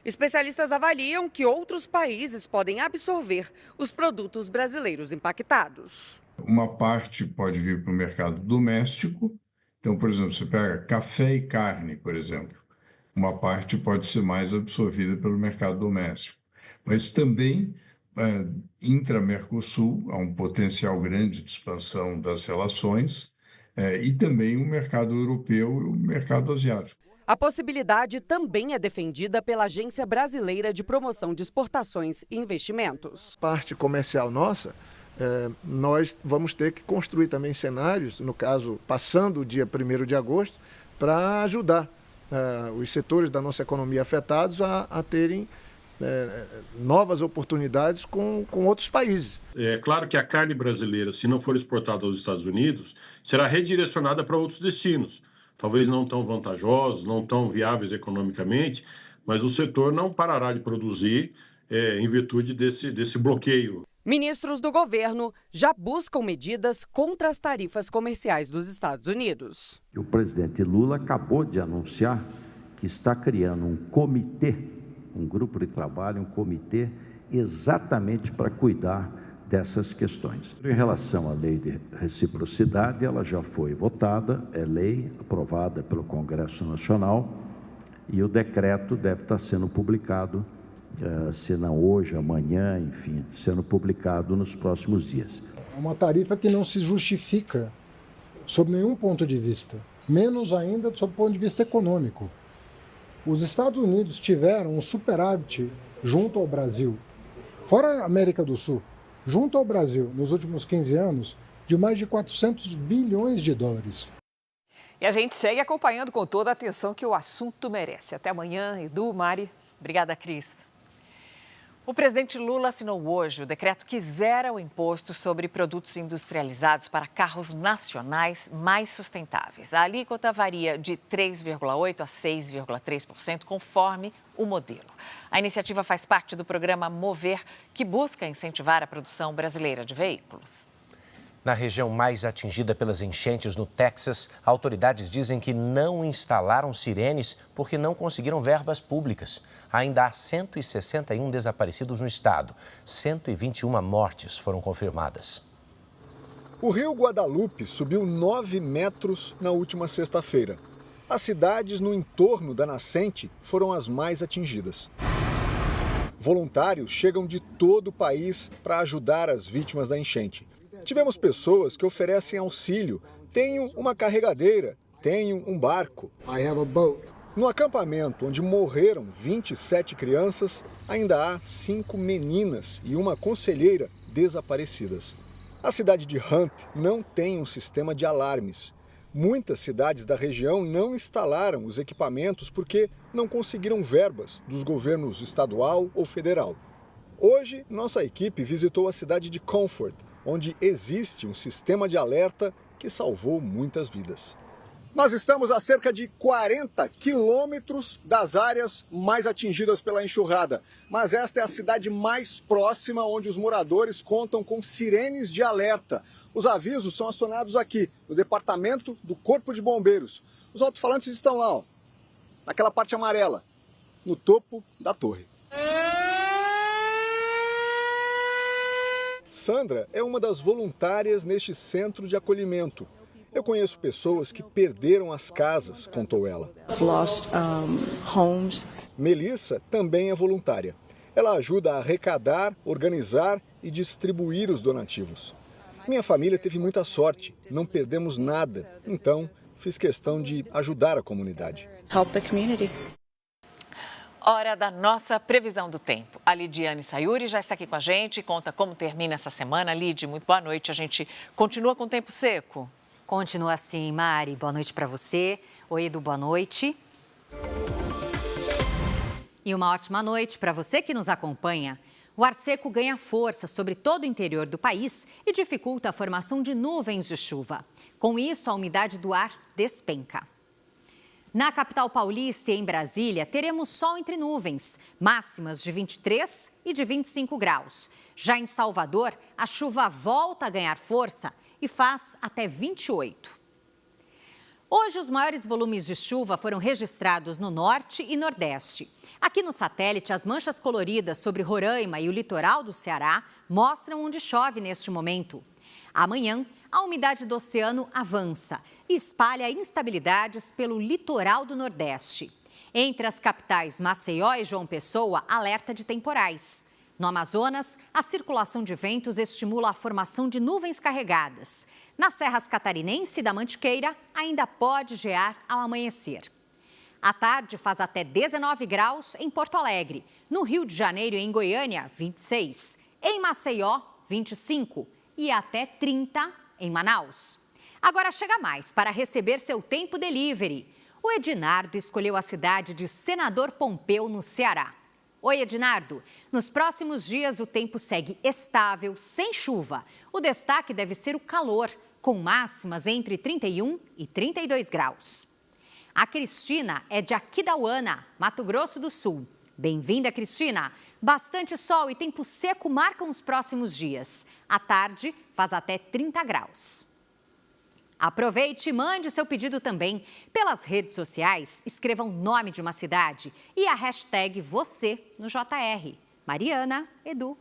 Especialistas avaliam que outros países podem absorver os produtos brasileiros impactados. Uma parte pode vir para o mercado doméstico. Então, por exemplo, você pega café e carne, por exemplo. Uma parte pode ser mais absorvida pelo mercado doméstico. Mas também, intra-Mercosul, há um potencial grande de expansão das relações, e também o mercado europeu e o mercado asiático. A possibilidade também é defendida pela Agência Brasileira de Promoção de Exportações e Investimentos. Parte comercial nossa, nós vamos ter que construir também cenários, no caso, passando o dia 1º de agosto, para ajudar os setores da nossa economia afetados a terem novas oportunidades com outros países. É claro que a carne brasileira, se não for exportada aos Estados Unidos, será redirecionada para outros destinos, talvez não tão vantajosos, não tão viáveis economicamente, mas o setor não parará de produzir em virtude desse bloqueio. Ministros do governo já buscam medidas contra as tarifas comerciais dos Estados Unidos. O presidente Lula acabou de anunciar que está criando um comitê, um grupo de trabalho, um comitê exatamente para cuidar dessas questões. Em relação à lei de reciprocidade, ela já foi votada, é lei aprovada pelo Congresso Nacional e o decreto deve estar sendo publicado, se não hoje, amanhã, enfim, sendo publicado nos próximos dias. É uma tarifa que não se justifica sob nenhum ponto de vista, menos ainda sob o ponto de vista econômico. Os Estados Unidos tiveram um superávit junto ao Brasil, fora a América do Sul, junto ao Brasil, nos últimos 15 anos, de mais de 400 bilhões de dólares. E a gente segue acompanhando com toda a atenção que o assunto merece. Até amanhã, Edu, Mari. Obrigada, Cris. O presidente Lula assinou hoje o decreto que zera o imposto sobre produtos industrializados para carros nacionais mais sustentáveis. A alíquota varia de 3,8% a 6,3%, conforme o modelo. A iniciativa faz parte do programa Mover, que busca incentivar a produção brasileira de veículos. Na região mais atingida pelas enchentes no Texas, autoridades dizem que não instalaram sirenes porque não conseguiram verbas públicas. Ainda há 161 desaparecidos no estado. 121 mortes foram confirmadas. O rio Guadalupe subiu 9 metros na última sexta-feira. As cidades no entorno da nascente foram as mais atingidas. Voluntários chegam de todo o país para ajudar as vítimas da enchente. Tivemos pessoas que oferecem auxílio. Tenho uma carregadeira, tenho um barco. No acampamento onde morreram 27 crianças, ainda há 5 meninas e uma conselheira desaparecidas. A cidade de Hunt não tem um sistema de alarmes. Muitas cidades da região não instalaram os equipamentos porque não conseguiram verbas dos governos estadual ou federal. Hoje, nossa equipe visitou a cidade de Comfort, onde existe um sistema de alerta que salvou muitas vidas. Nós estamos a cerca de 40 quilômetros das áreas mais atingidas pela enxurrada. Mas esta é a cidade mais próxima, onde os moradores contam com sirenes de alerta. Os avisos são acionados aqui, no departamento do Corpo de Bombeiros. Os alto-falantes estão lá, ó, naquela parte amarela, no topo da torre. Sandra é uma das voluntárias neste centro de acolhimento. Eu conheço pessoas que perderam as casas, contou ela. Melissa também é voluntária. Ela ajuda a arrecadar, organizar e distribuir os donativos. Minha família teve muita sorte, não perdemos nada, então fiz questão de ajudar a comunidade. Help the community. Hora da nossa previsão do tempo. A Lidiane Sayuri já está aqui com a gente e conta como termina essa semana. Lid, muito boa noite. A gente continua com o tempo seco? Continua assim, Mari. Boa noite para você. Oi, Edu, boa noite. E uma ótima noite para você que nos acompanha. O ar seco ganha força sobre todo o interior do país e dificulta a formação de nuvens de chuva. Com isso, a umidade do ar despenca. Na capital paulista e em Brasília, teremos sol entre nuvens, máximas de 23 e de 25 graus. Já em Salvador, a chuva volta a ganhar força e faz até 28. Hoje, os maiores volumes de chuva foram registrados no norte e nordeste. Aqui no satélite, as manchas coloridas sobre Roraima e o litoral do Ceará mostram onde chove neste momento. Amanhã, a umidade do oceano avança e espalha instabilidades pelo litoral do Nordeste. Entre as capitais Maceió e João Pessoa, alerta de temporais. No Amazonas, a circulação de ventos estimula a formação de nuvens carregadas. Nas serras catarinense e da Mantiqueira, ainda pode gear ao amanhecer. À tarde, faz até 19 graus em Porto Alegre. No Rio de Janeiro e em Goiânia, 26. Em Maceió, 25. E até 30 em Manaus. Agora chega mais para receber seu tempo delivery. O Ednardo escolheu a cidade de Senador Pompeu, no Ceará. Oi, Ednardo. Nos próximos dias, o tempo segue estável, sem chuva. O destaque deve ser o calor, com máximas entre 31 e 32 graus. A Cristina é de Aquidauana, Mato Grosso do Sul. Bem-vinda, Cristina. Bastante sol e tempo seco marcam os próximos dias. À tarde, faz até 30 graus. Aproveite e mande seu pedido também. Pelas redes sociais, escreva o nome de uma cidade e a hashtag você no JR. Mariana, Edu.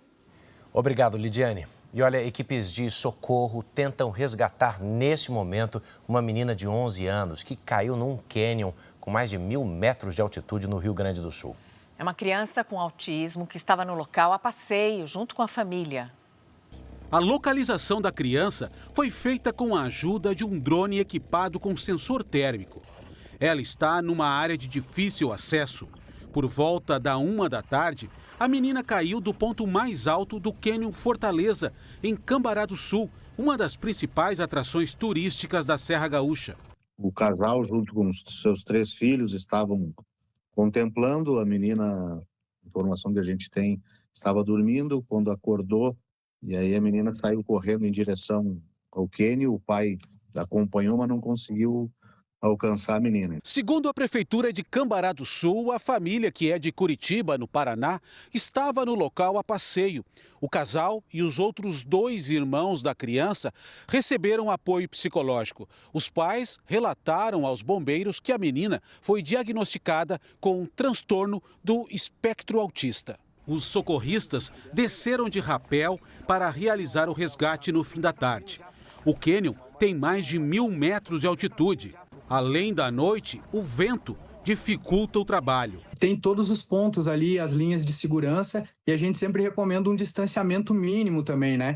Obrigado, Lidiane. E olha, equipes de socorro tentam resgatar nesse momento uma menina de 11 anos que caiu num cânion com mais de 1.000 metros de altitude no Rio Grande do Sul. É uma criança com autismo que estava no local a passeio, junto com a família. A localização da criança foi feita com a ajuda de um drone equipado com sensor térmico. Ela está numa área de difícil acesso. Por volta da 1 da tarde, a menina caiu do ponto mais alto do cânion Fortaleza, em Cambará do Sul, uma das principais atrações turísticas da Serra Gaúcha. O casal, junto com os seus 3 filhos, estavam contemplando. A menina, informação que a gente tem, estava dormindo quando acordou. E aí a menina saiu correndo em direção ao cânion. O pai acompanhou, mas não conseguiu alcançar a menina. Segundo a Prefeitura de Cambará do Sul, a família, que é de Curitiba, no Paraná, estava no local a passeio. O casal e os outros 2 irmãos da criança receberam apoio psicológico. Os pais relataram aos bombeiros que a menina foi diagnosticada com um transtorno do espectro autista. Os socorristas desceram de rapel para realizar o resgate no fim da tarde. O cânion tem mais de 1.000 metros de altitude. Além da noite, o vento dificulta o trabalho. Tem todos os pontos ali, as linhas de segurança, e a gente sempre recomenda um distanciamento mínimo também, né?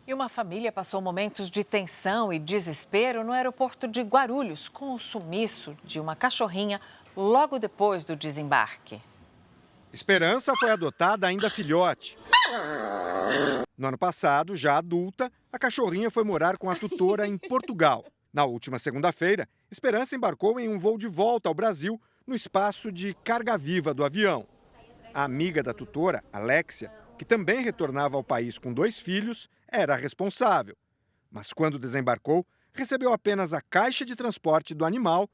E uma família passou momentos de tensão e desespero no aeroporto de Guarulhos com o sumiço de uma cachorrinha logo depois do desembarque. Esperança foi adotada ainda filhote. No ano passado, já adulta, a cachorrinha foi morar com a tutora em Portugal. Na última segunda-feira, Esperança embarcou em um voo de volta ao Brasil no espaço de carga viva do avião. A amiga da tutora, Alexia, que também retornava ao país com 2 filhos, era a responsável. Mas quando desembarcou, recebeu apenas a caixa de transporte do animal,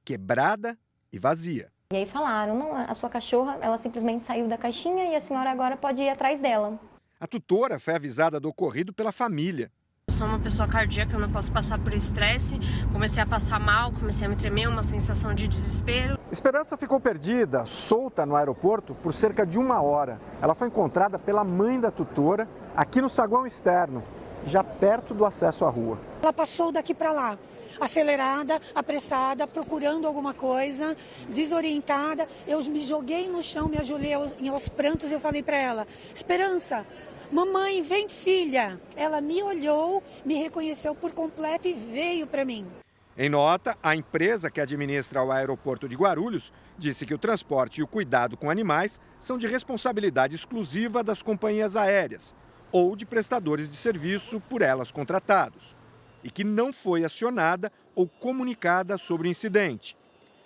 quebrada e vazia. E aí falaram, não, a sua cachorra, ela simplesmente saiu da caixinha e a senhora agora pode ir atrás dela. A tutora foi avisada do ocorrido pela família. Eu sou uma pessoa cardíaca, eu não posso passar por estresse. Comecei a passar mal, comecei a me tremer, uma sensação de desespero. Esperança ficou perdida, solta no aeroporto por cerca de 1 hora. Ela foi encontrada pela mãe da tutora aqui no saguão externo, já perto do acesso à rua. Ela passou daqui para lá, acelerada, apressada, procurando alguma coisa, desorientada. Eu me joguei no chão, me ajoelhei aos prantos e eu falei para ela, Esperança, mamãe, vem filha. Ela me olhou, me reconheceu por completo e veio para mim. Em nota, a empresa que administra o aeroporto de Guarulhos disse que o transporte e o cuidado com animais são de responsabilidade exclusiva das companhias aéreas ou de prestadores de serviço por elas contratados, e que não foi acionada ou comunicada sobre o incidente.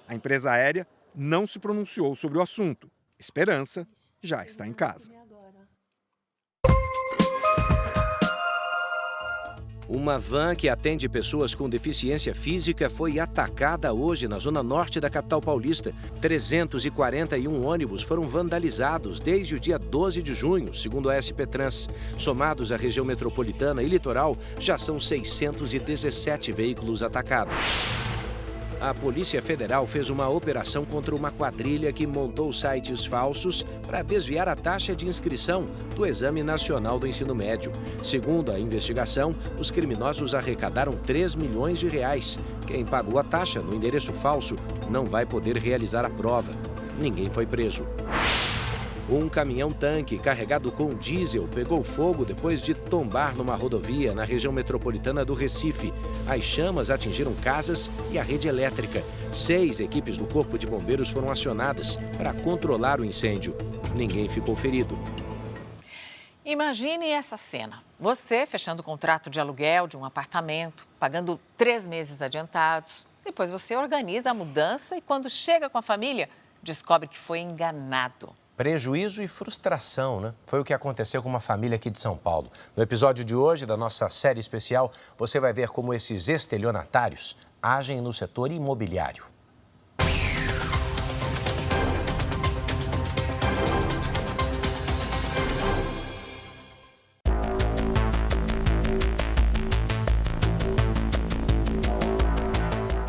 A empresa aérea não se pronunciou sobre o assunto. Esperança já está em casa. Uma van que atende pessoas com deficiência física foi atacada hoje na zona norte da capital paulista. 341 ônibus foram vandalizados desde o dia 12 de junho, segundo a SP Trans. Somados à região metropolitana e litoral, já são 617 veículos atacados. A Polícia Federal fez uma operação contra uma quadrilha que montou sites falsos para desviar a taxa de inscrição do Exame Nacional do Ensino Médio. Segundo a investigação, os criminosos arrecadaram R$3 milhões. Quem pagou a taxa no endereço falso não vai poder realizar a prova. Ninguém foi preso. Um caminhão-tanque carregado com diesel pegou fogo depois de tombar numa rodovia na região metropolitana do Recife. As chamas atingiram casas e a rede elétrica. 6 equipes do Corpo de Bombeiros foram acionadas para controlar o incêndio. Ninguém ficou ferido. Imagine essa cena. Você fechando o contrato de aluguel de um apartamento, pagando 3 meses adiantados. Depois você organiza a mudança e quando chega com a família, descobre que foi enganado. Prejuízo e frustração, né? Foi o que aconteceu com uma família aqui de São Paulo. No episódio de hoje da nossa série especial, você vai ver como esses estelionatários agem no setor imobiliário.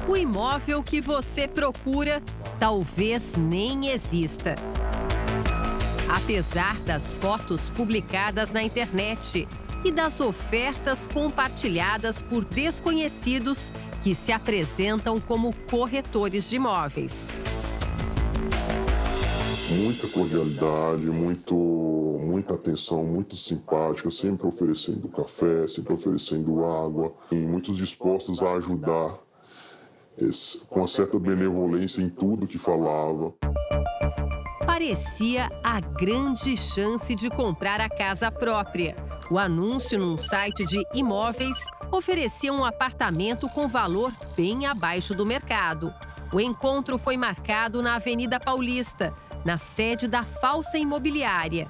O imóvel que você procura talvez nem exista. Apesar das fotos publicadas na internet e das ofertas compartilhadas por desconhecidos que se apresentam como corretores de imóveis. Muita cordialidade, muita atenção, muito simpática, sempre oferecendo café, sempre oferecendo água, e muitos dispostos a ajudar, com uma certa benevolência em tudo que falava. Parecia a grande chance de comprar a casa própria. O anúncio num site de imóveis oferecia um apartamento com valor bem abaixo do mercado. O encontro foi marcado na Avenida Paulista, na sede da falsa imobiliária.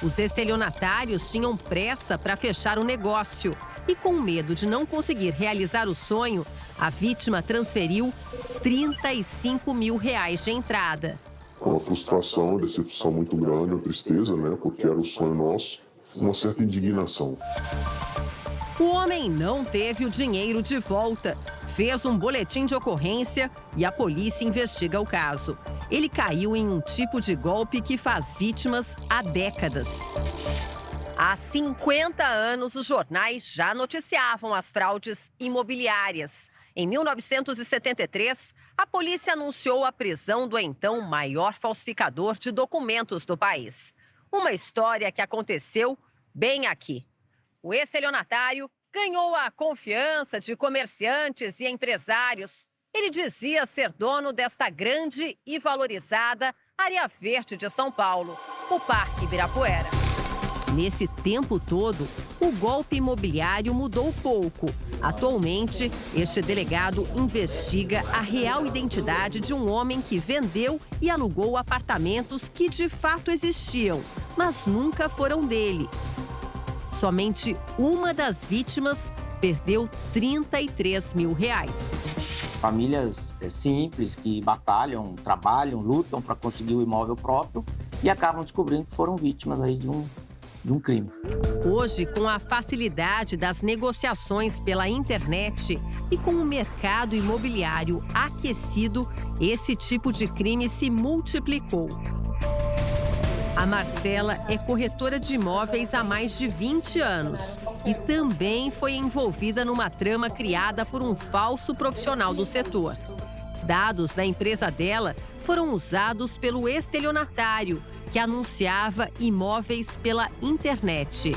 Os estelionatários tinham pressa para fechar o negócio e, com medo de não conseguir realizar o sonho, a vítima transferiu R$35 mil de entrada. Uma frustração, uma decepção muito grande, uma tristeza, né? Porque era o sonho nosso, uma certa indignação. O homem não teve o dinheiro de volta, fez um boletim de ocorrência e a polícia investiga o caso. Ele caiu em um tipo de golpe que faz vítimas há décadas. Há 50 anos, os jornais já noticiavam as fraudes imobiliárias. Em 1973, a polícia anunciou a prisão do então maior falsificador de documentos do país. Uma história que aconteceu bem aqui. O estelionatário ganhou a confiança de comerciantes e empresários. Ele dizia ser dono desta grande e valorizada área verde de São Paulo, o Parque Ibirapuera. Nesse tempo todo, o golpe imobiliário mudou pouco. Atualmente, este delegado investiga a real identidade de um homem que vendeu e alugou apartamentos que de fato existiam, mas nunca foram dele. Somente uma das vítimas perdeu R$33 mil. Famílias simples que batalham, trabalham, lutam para conseguir o imóvel próprio e acabam descobrindo que foram vítimas aí de um crime. Hoje, com a facilidade das negociações pela internet e com o mercado imobiliário aquecido, esse tipo de crime se multiplicou. A Marcela é corretora de imóveis há mais de 20 anos e também foi envolvida numa trama criada por um falso profissional do setor. Dados da empresa dela foram usados pelo estelionatário, que anunciava imóveis pela internet.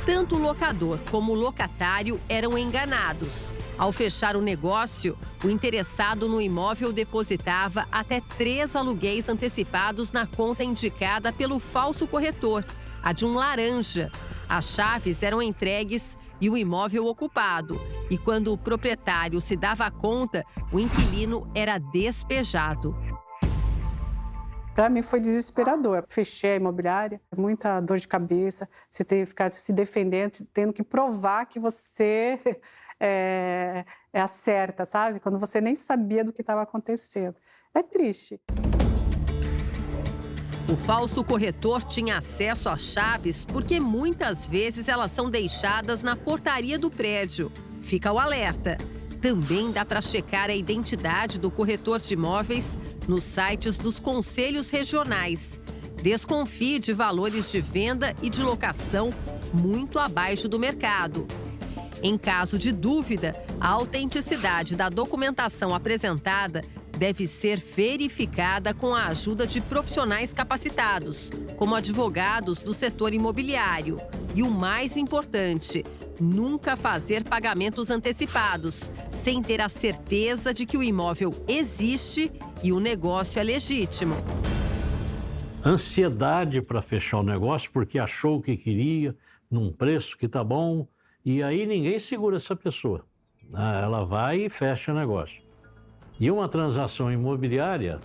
Tanto o locador como o locatário eram enganados. Ao fechar o negócio, o interessado no imóvel depositava até 3 aluguéis antecipados na conta indicada pelo falso corretor, a de um laranja. As chaves eram entregues e o imóvel ocupado. E quando o proprietário se dava conta, o inquilino era despejado. Para mim foi desesperador. Fechei a imobiliária, muita dor de cabeça, você ter que ficar se defendendo, tendo que provar que você é a certa, sabe? Quando você nem sabia do que estava acontecendo. É triste. O falso corretor tinha acesso às chaves porque muitas vezes elas são deixadas na portaria do prédio. Fica o alerta. Também dá para checar a identidade do corretor de imóveis nos sites dos conselhos regionais. Desconfie de valores de venda e de locação muito abaixo do mercado. Em caso de dúvida, a autenticidade da documentação apresentada deve ser verificada com a ajuda de profissionais capacitados, como advogados do setor imobiliário. E o mais importante, nunca fazer pagamentos antecipados, sem ter a certeza de que o imóvel existe e o negócio é legítimo. Ansiedade para fechar o negócio porque achou o que queria, num preço que tá bom, e aí ninguém segura essa pessoa. Ela vai e fecha o negócio. E uma transação imobiliária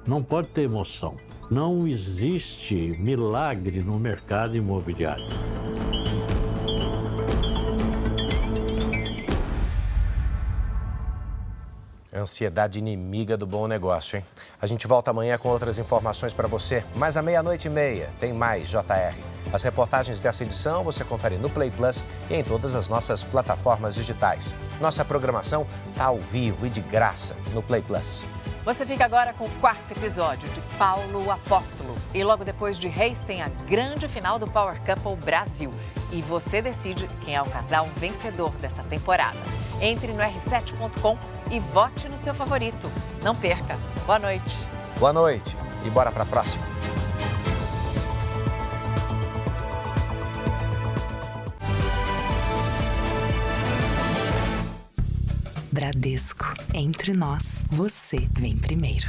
não pode ter emoção. Não existe milagre no mercado imobiliário. Ansiedade inimiga do bom negócio, hein? A gente volta amanhã com outras informações para você. Mas à 00:30 tem mais JR. As reportagens dessa edição você confere no Play Plus e em todas as nossas plataformas digitais. Nossa programação está ao vivo e de graça no Play Plus. Você fica agora com o 4º episódio de Paulo Apóstolo. E logo depois de Reis tem a grande final do Power Couple Brasil. E você decide quem é o casal vencedor dessa temporada. Entre no r7.com e vote no seu favorito. Não perca. Boa noite. Boa noite e bora para a próxima. Bradesco. Entre nós, você vem primeiro.